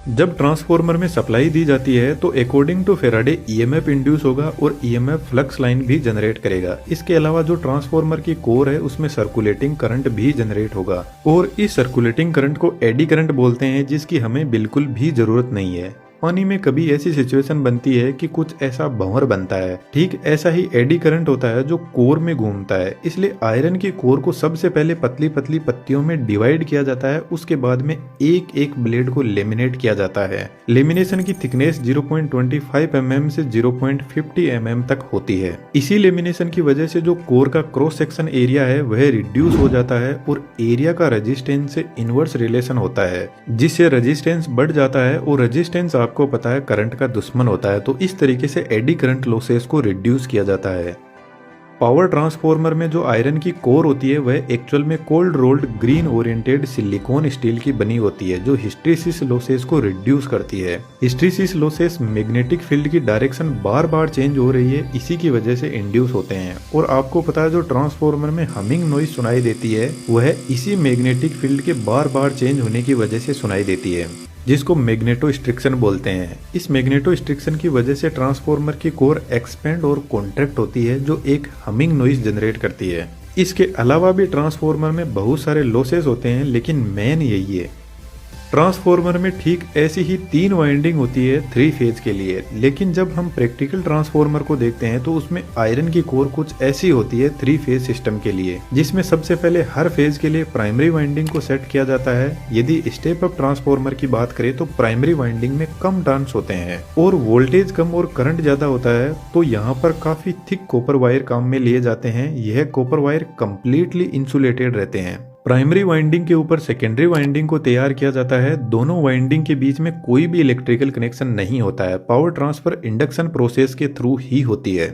जब ट्रांसफॉर्मर में सप्लाई दी जाती है तो according to Faraday EMF induce होगा और ईएमएफ फ्लक्स लाइन भी जनरेट करेगा। इसके अलावा जो ट्रांसफॉर्मर की कोर है उसमें सर्कुलेटिंग करंट भी जनरेट होगा और इस सर्कुलेटिंग करंट को एडी करंट बोलते हैं, जिसकी हमें बिल्कुल भी जरूरत नहीं है। पानी में कभी ऐसी सिचुएशन बनती है कि कुछ ऐसा भंवर बनता है, ठीक ऐसा ही एडी करंट होता है जो कोर में घूमता है। इसलिए आयरन की कोर को सबसे पहले पतली पतली पत्तियों में डिवाइड किया जाता है, उसके बाद में एक एक ब्लेड को लेमिनेट किया जाता है। लेमिनेशन की थिकनेस 0.25 mm से 0.50 mm तक होती है। इसी लेमिनेशन की वजह से जो कोर का क्रॉस सेक्शन एरिया है वह रिड्यूस हो जाता है और एरिया का रेजिस्टेंस से इनवर्स रिलेशन होता है, जिससे रेजिस्टेंस बढ़ जाता है और रेजिस्टेंस आपको पता है करंट का दुश्मन होता है। तो इस तरीके से एडी करंट लॉसेस को रिड्यूस किया जाता है। पावर ट्रांसफॉर्मर में जो आयरन की कोर होती है वह एक्चुअल में cold rolled green oriented silicon steel की बनी होती है, जो हिस्ट्रीसिस लॉसेस को रिड्यूस करती है। हिस्ट्रीसिस लॉसेस मैग्नेटिक फील्ड की डायरेक्शन बार बार चेंज हो रही है, इसी की वजह से इंड्यूस होते हैं। और आपको पता है जो ट्रांसफॉर्मर में हमिंग नॉइज सुनाई देती है वह इसी मैग्नेटिक फील्ड के बार बार चेंज होने की वजह से सुनाई देती है, जिसको मैग्नेटो स्ट्रिक्शन बोलते हैं। इस मैग्नेटो स्ट्रिक्शन की वजह से ट्रांसफॉर्मर की कोर एक्सपेंड और कॉन्ट्रैक्ट होती है, जो एक हमिंग नॉइज जनरेट करती है। इसके अलावा भी ट्रांसफॉर्मर में बहुत सारे लॉसेस होते हैं, लेकिन मेन यही है। ट्रांसफॉर्मर में ठीक ऐसी ही 3 वाइंडिंग होती है 3 फेज के लिए, लेकिन जब हम प्रैक्टिकल ट्रांसफॉर्मर को देखते हैं तो उसमें आयरन की कोर कुछ ऐसी होती है 3 फेज सिस्टम के लिए, जिसमें सबसे पहले हर फेज के लिए प्राइमरी वाइंडिंग को सेट किया जाता है। यदि स्टेप अप ट्रांसफॉर्मर की बात करें तो प्राइमरी वाइंडिंग में कम टर्न्स होते हैं और वोल्टेज कम और करंट ज्यादा होता है, तो यहाँ पर काफी थिक कॉपर वायर काम में लिए जाते हैं। यह कॉपर वायर कम्प्लीटली इंसुलेटेड रहते हैं। प्राइमरी वाइंडिंग के ऊपर सेकेंडरी वाइंडिंग को तैयार किया जाता है। दोनों वाइंडिंग के बीच में कोई भी इलेक्ट्रिकल कनेक्शन नहीं होता है। पावर ट्रांसफर इंडक्शन प्रोसेस के थ्रू ही होती है।